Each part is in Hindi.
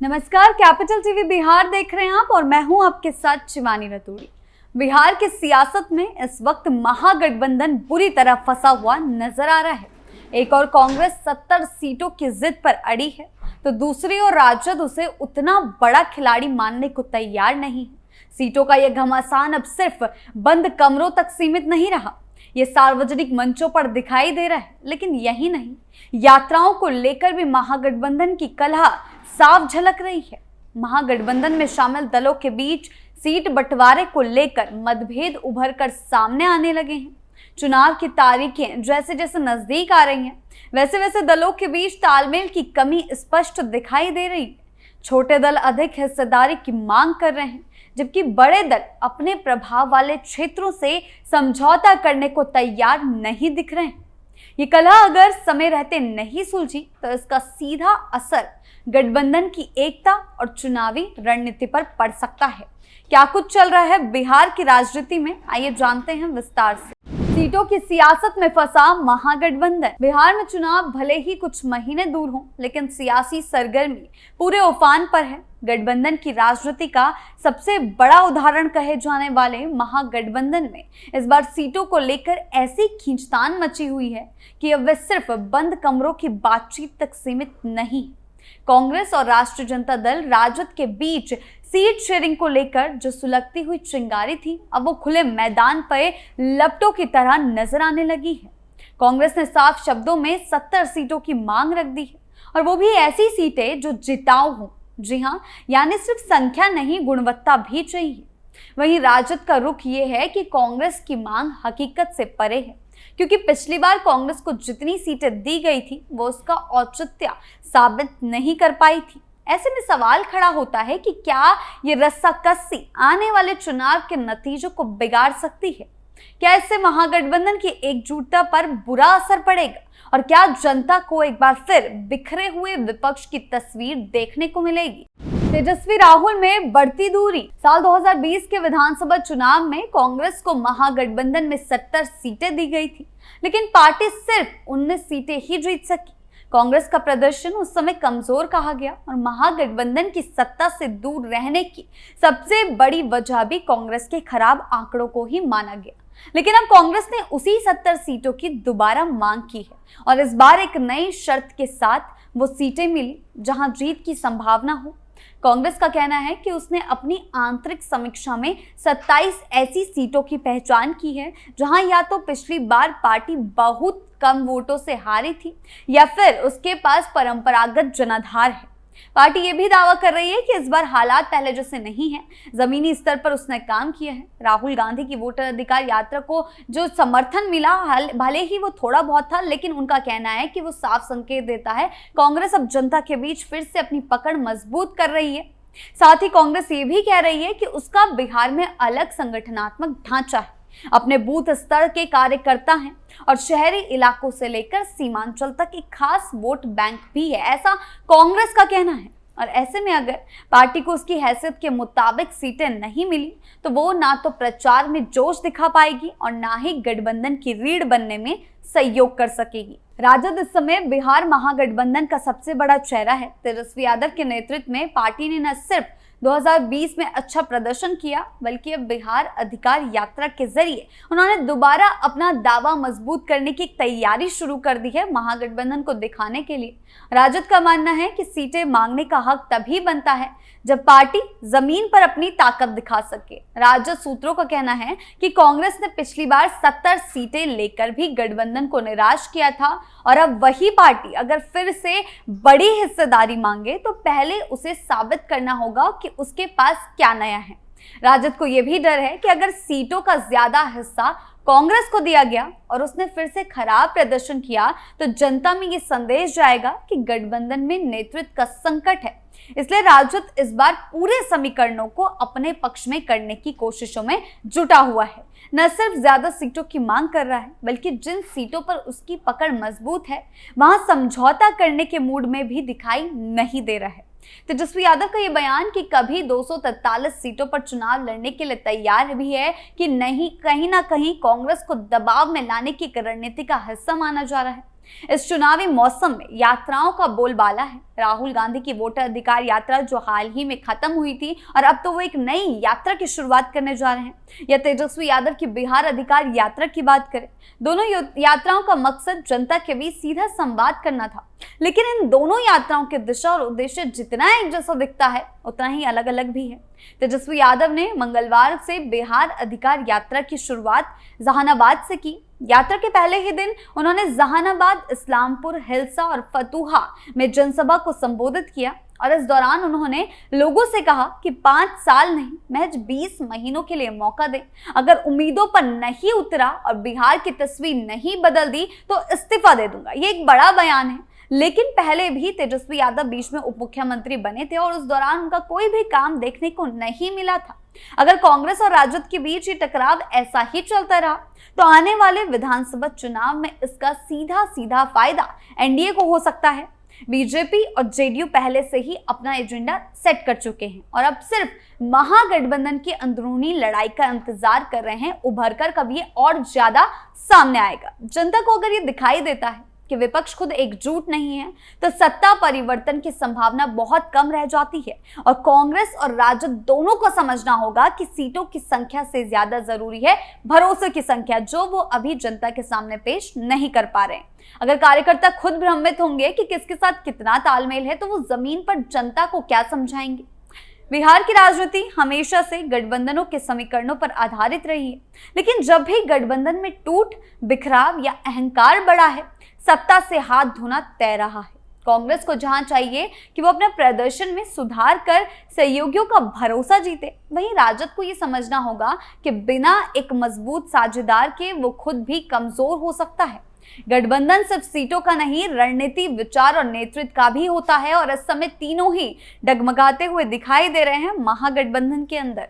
नमस्कार, कैपिटल टीवी बिहार देख रहे हैं आप और मैं हूं आपके साथ शिवानी रतूड़ी। बिहार की सियासत में इस वक्त महागठबंधन बुरी तरह फंसा हुआ नजर आ रहा है। एक और कांग्रेस 70 सीटों की जिद पर अड़ी है, तो दूसरी ओर राजद उसे उतना बड़ा खिलाड़ी मानने को तैयार नहीं है। सीटों का यह घमासान अब सिर्फ बंद कमरों तक सीमित नहीं रहा, ये सार्वजनिक मंचों पर दिखाई दे रहा है। लेकिन यही नहीं, यात्राओं को लेकर भी महागठबंधन की कलह साफ झलक रही है। महागठबंधन में शामिल दलों के बीच सीट बंटवारे को लेकर मतभेद उभर कर सामने आने लगे हैं। चुनाव की तारीखें जैसे जैसे नजदीक आ रही हैं, वैसे वैसे दलों के बीच तालमेल की कमी स्पष्ट दिखाई दे रही है। छोटे दल अधिक हिस्सेदारी की मांग कर रहे हैं, जबकि बड़े दल अपने प्रभाव वाले क्षेत्रों से समझौता करने को तैयार नहीं दिख रहे हैं। ये कलह अगर समय रहते नहीं सुलझी तो इसका सीधा असर गठबंधन की एकता और चुनावी रणनीति पर पड़ सकता है। क्या कुछ चल रहा है बिहार की राजनीति में, आइए जानते हैं विस्तार से। सीटों की सियासत में फंसा महागठबंधन। बिहार में चुनाव भले ही कुछ महीने दूर हों, लेकिन सियासी सरगर्मी पूरे उफान पर है। गठबंधन की राजनीति का सबसे बड़ा उदाहरण कहे जाने वाले महागठबंधन में इस बार सीटों को लेकर ऐसी खींचतान मची हुई है कि अब वे सिर्फ बंद कमरों की बातचीत तक सीमित नहीं। कांग्रेस और राष्ट्रीय जनता दल राजद के बीच सीट शेयरिंग को लेकर जो सुलगती हुई चिंगारी थी, अब वो खुले मैदान पर लपटों की तरह नजर आने लगी है। कांग्रेस ने साफ शब्दों में 70 सीटों की मांग रख दी है, और वो भी ऐसी सीटें जो जिताऊ हों। जी हाँ, यानी सिर्फ संख्या नहीं, गुणवत्ता भी चाहिए। वहीं राजद का रुख ये है कि कांग्रेस की मांग हकीकत से परे है, क्योंकि पिछली बार कांग्रेस को जितनी सीटें दी गई थी वो उसका औचित्य साबित नहीं कर पाई थी। ऐसे में सवाल खड़ा होता है कि क्या ये रस्साकसी आने वाले चुनाव के नतीजों को बिगाड़ सकती है? क्या इससे महागठबंधन की एकजुटता पर बुरा असर पड़ेगा? और क्या जनता को एक बार फिर बिखरे हुए विपक्ष की तस्वीर देखने को मिलेगी? तेजस्वी राहुल में बढ़ती दूरी। साल 2020 के विधानसभा चुनाव में कांग्रेस को महागठबंधन में 70 सीटें दी गई थी, लेकिन पार्टी सिर्फ 19 सीटें ही जीत सकी। कांग्रेस का प्रदर्शन उस समय कमजोर कहा गया और महागठबंधन की सत्ता से दूर रहने की सबसे बड़ी वजह भी कांग्रेस के खराब आंकड़ों को ही माना गया। लेकिन अब कांग्रेस ने उसी 70 सीटों की दोबारा मांग की है, और इस बार एक नई शर्त के साथ वो सीटें मिली जहां जीत की संभावना हो। कांग्रेस का कहना है कि उसने अपनी आंतरिक समीक्षा में 27 ऐसी सीटों की पहचान की है जहां या तो पिछली बार पार्टी बहुत कम वोटों से हारी थी, या फिर उसके पास परंपरागत जनाधार है। पार्टी ये भी दावा कर रही है कि इस बार हालात पहले जैसे नहीं है, जमीनी स्तर पर उसने काम किया है। राहुल गांधी की वोटर अधिकार यात्रा को जो समर्थन मिला, भले ही वो थोड़ा बहुत था, लेकिन उनका कहना है कि वो साफ संकेत देता है कांग्रेस अब जनता के बीच फिर से अपनी पकड़ मजबूत कर रही है। साथ ही कांग्रेस ये भी कह रही है कि उसका बिहार में अलग संगठनात्मक ढांचा है, अपने बूथ स्तर के कार्यकर्ता हैं और शहरी इलाकों से लेकर सीमांचल तक एक खास वोट बैंक भी है, ऐसा कांग्रेस का कहना है। और ऐसे में अगर पार्टी को उसकी हैसियत के मुताबिक सीटें नहीं मिली तो वो ना तो प्रचार में जोश दिखा पाएगी और ना ही गठबंधन की रीढ़ बनने में सहयोग कर सकेगी। राजद इस समय बिहार महागठबंधन का सबसे बड़ा चेहरा है। तेजस्वी यादव के नेतृत्व में पार्टी ने न सिर्फ 2020 में अच्छा प्रदर्शन किया, बल्कि अब बिहार अधिकार यात्रा के जरिए उन्होंने दोबारा अपना दावा मजबूत करने की तैयारी शुरू कर दी है महागठबंधन को दिखाने के लिए। राजद का मानना है कि सीटें मांगने का हक तभी बनता है जब पार्टी जमीन पर अपनी ताकत दिखा सके। राजद सूत्रों का कहना है कि कांग्रेस ने पिछली बार 70 सीटें लेकर भी गठबंधन को निराश किया था, और अब वही पार्टी अगर फिर से बड़ी हिस्सेदारी मांगे तो पहले उसे साबित करना होगा कि उसके पास क्या नया है। राजद को यह भी डर है कि अगर सीटों का ज्यादा हिस्सा कांग्रेस को दिया गया और उसने फिर से खराब प्रदर्शन किया तो जनता में ये संदेश जाएगा कि गठबंधन में नेतृत्व का संकट है। इसलिए राजद इस बार पूरे समीकरणों को अपने पक्ष में करने की कोशिशों में जुटा हुआ है। न सिर्फ ज्यादा सीटों की मांग कर रहा है, बल्कि जिन सीटों पर उसकी पकड़ मजबूत है वहां समझौता करने के मूड में भी दिखाई नहीं दे रहा है। तेजस्वी यादव का ये बयान कि कभी 243 सीटों पर चुनाव लड़ने के लिए तैयार भी है कि नहीं, कहीं ना कहीं कांग्रेस को दबाव में लाने की रणनीति का हिस्सा माना जा रहा है। इस चुनावी मौसम में यात्राओं का बोलबाला है। राहुल गांधी की वोटर अधिकार यात्रा जो हाल ही में खत्म हुई थी और अब तो वो एक नई यात्रा की शुरुआत करने जा रहे हैं, या तेजस्वी यादव की बिहार अधिकार यात्रा की बात करें, दोनों यात्राओं का मकसद जनता के बीच सीधा संवाद करना था। लेकिन इन दोनों यात्राओं के दिशा और उद्देश्य जितना एक जैसा दिखता है उतना ही अलग अलग भी है। तेजस्वी यादव ने मंगलवार से बिहार अधिकार यात्रा की शुरुआत जहानाबाद से की। यात्रा के पहले ही दिन उन्होंने जहानाबाद, इस्लामपुर, हिल्सा और फतुहा में जनसभा को संबोधित किया और इस दौरान उन्होंने लोगों से कहा कि 5 साल नहीं, महज 20 महीनों के लिए मौका दें। अगर उम्मीदों पर नहीं उतरा और बिहार की तस्वीर नहीं बदल दी तो इस्तीफा दे दूंगा। ये एक बड़ा बयान है, लेकिन पहले भी तेजस्वी यादव बीच में उप मुख्यमंत्री बने थे और उस दौरान उनका कोई भी काम देखने को नहीं मिला था। अगर कांग्रेस और राजद के बीच ये टकराव ऐसा ही चलता रहा तो आने वाले विधानसभा चुनाव में इसका सीधा सीधा फायदा एनडीए को हो सकता है। बीजेपी और जेडीयू पहले से ही अपना एजेंडा सेट कर चुके हैं और अब सिर्फ महागठबंधन की अंदरूनी लड़ाई का इंतजार कर रहे हैं। उभर कर कब ये और ज्यादा सामने आएगा। जनता को अगर ये दिखाई देता है कि विपक्ष खुद एकजुट नहीं है तो सत्ता परिवर्तन की संभावना बहुत कम रह जाती है और कांग्रेस और राजद दोनों को समझना होगा कि सीटों की संख्या से ज्यादा जरूरी है भरोसे की संख्या, जो वो अभी जनता के सामने पेश नहीं कर पा रहे हैं। अगर कार्यकर्ता खुद भ्रमित होंगे कि किसके साथ कितना तालमेल है तो वो जमीन पर जनता को क्या समझाएंगे। बिहार की राजनीति हमेशा से गठबंधनों के समीकरणों पर आधारित रही है, लेकिन जब भी गठबंधन में टूट, बिखराव या अहंकार बढ़ा है, सत्ता से हाथ धोना तय रहा है। कांग्रेस को जहां चाहिए कि वो अपने प्रदर्शन में सुधार कर सहयोगियों का भरोसा जीते, वहीं राजद को ये समझना होगा कि बिना एक मजबूत साझेदार के वो खुद भी कमजोर हो सकता है। गठबंधन सिर्फ सीटों का नहीं, रणनीति, विचार और नेतृत्व का भी होता है और इस समय तीनों ही डगमगाते हुए दिखाई दे रहे हैं महागठबंधन के अंदर।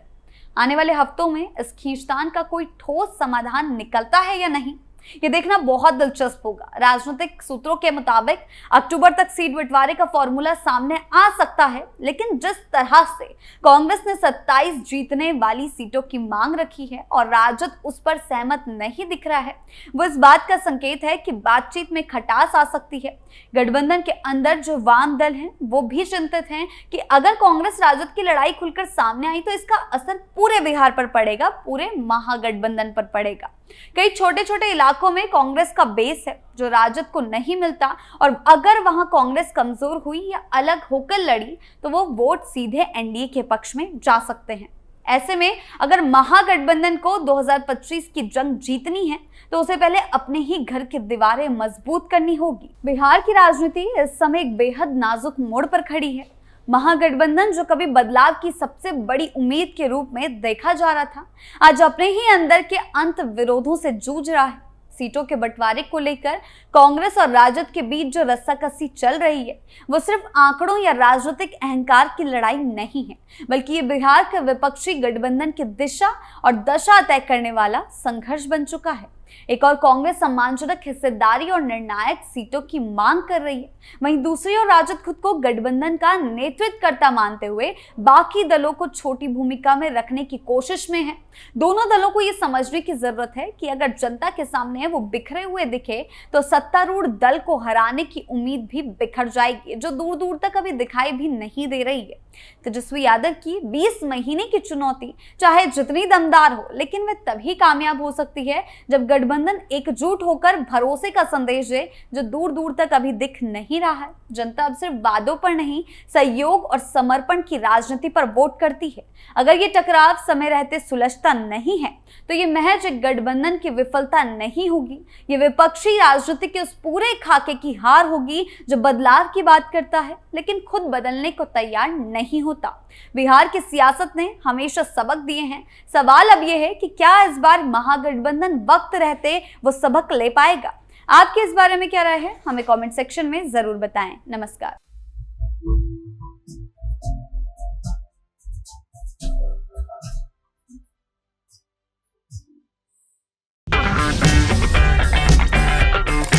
आने वाले हफ्तों में इस खींचतान का कोई ठोस समाधान निकलता है या नहीं, ये देखना बहुत दिलचस्प होगा। राजनीतिक सूत्रों के मुताबिक अक्टूबर तक सीट बंटवारे का फॉर्मूला सामने आ सकता है, लेकिन जिस तरह से कांग्रेस ने 27 जीतने वाली सीटों की मांग रखी है और राजद उस पर सहमत नहीं दिख रहा है, वो इस बात का संकेत है कि बातचीत में खटास आ सकती है। गठबंधन के अंदर जो वाम दल हैं वो भी चिंतित हैं कि अगर कांग्रेस राजद की लड़ाई खुलकर सामने आई तो इसका असर पूरे बिहार पर पड़ेगा, पूरे महागठबंधन पर पड़ेगा। कई छोटे छोटे इलाकों में कांग्रेस का बेस है जो राजद को नहीं मिलता और अगर वहां कांग्रेस कमजोर हुई या अलग होकर लड़ी तो वो वोट सीधे एनडीए के पक्ष में जा सकते हैं। ऐसे में अगर महागठबंधन को 2025 की जंग जीतनी है तो उसे पहले अपने ही घर की दीवारें मजबूत करनी होगी। बिहार की राजनीति इस समय एक बेहद नाजुक मोड़ पर खड़ी है। महागठबंधन जो कभी बदलाव की सबसे बड़ी उम्मीद के रूप में देखा जा रहा था, आज अपने ही अंदर के अंत विरोधों से जूझ रहा है। सीटों के बंटवारे को लेकर कांग्रेस और राजद के बीच जो रस्साकसी चल रही है वो सिर्फ आंकड़ों या राजनीतिक अहंकार की लड़ाई नहीं है, बल्कि ये बिहार के विपक्षी गठबंधन की दिशा और दशा तय करने वाला संघर्ष बन चुका है। एक और कांग्रेस सम्मानजनक हिस्सेदारी और निर्णायक सीटों की मांग कर रही है, वहीं दूसरी ओर राजद खुद को गठबंधन का नेतृत्व करता मानते हुए बाकी दलों को छोटी भूमिका में रखने की कोशिश में है। दोनों दलों को यह समझने की जरूरत है कि अगर जनता के सामने वो बिखरे हुए दिखे तो सत्तारूढ़ दल को हराने की उम्मीद भी बिखर जाएगी, जो दूर दूर तक अभी दिखाई भी नहीं दे रही है। तेजस्वी यादव की 20 महीने की चुनौती चाहे जितनी दमदार हो, लेकिन वह तभी कामयाब हो सकती है जब गठबंधन एकजुट होकर भरोसे का संदेश दे जो दूर दूर तक अभी दिख नहीं रहा है। जनता अब सिर्फ वादों पर नहीं, सहयोग और समर्पण की राजनीति पर वोट करती है। अगर ये टकराव समय रहते सुलझता नहीं है तो ये महज एक गठबंधन की विफलता नहीं होगी, ये विपक्षी राजनीति के उस पूरे खाके की हार होगी जो बदलाव की बात करता है लेकिन खुद बदलने को तैयार नहीं होता। बिहार की सियासत ने हमेशा सबक दिए हैं, सवाल अब यह है कि क्या इस बार महागठबंधन वक्त रहते वो सबक ले पाएगा। आपके इस बारे में क्या राय है, हमें कमेंट सेक्शन में जरूर बताएं। नमस्कार।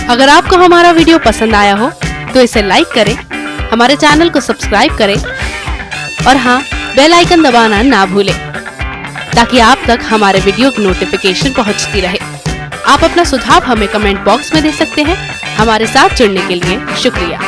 अगर आपको हमारा वीडियो पसंद आया हो तो इसे लाइक करें, हमारे चैनल को सब्सक्राइब करें और हाँ, बेल आइकन दबाना ना भूलें ताकि आप तक हमारे वीडियो की नोटिफिकेशन पहुंचती रहे। आप अपना सुझाव हमें कमेंट बॉक्स में दे सकते हैं। हमारे साथ जुड़ने के लिए शुक्रिया।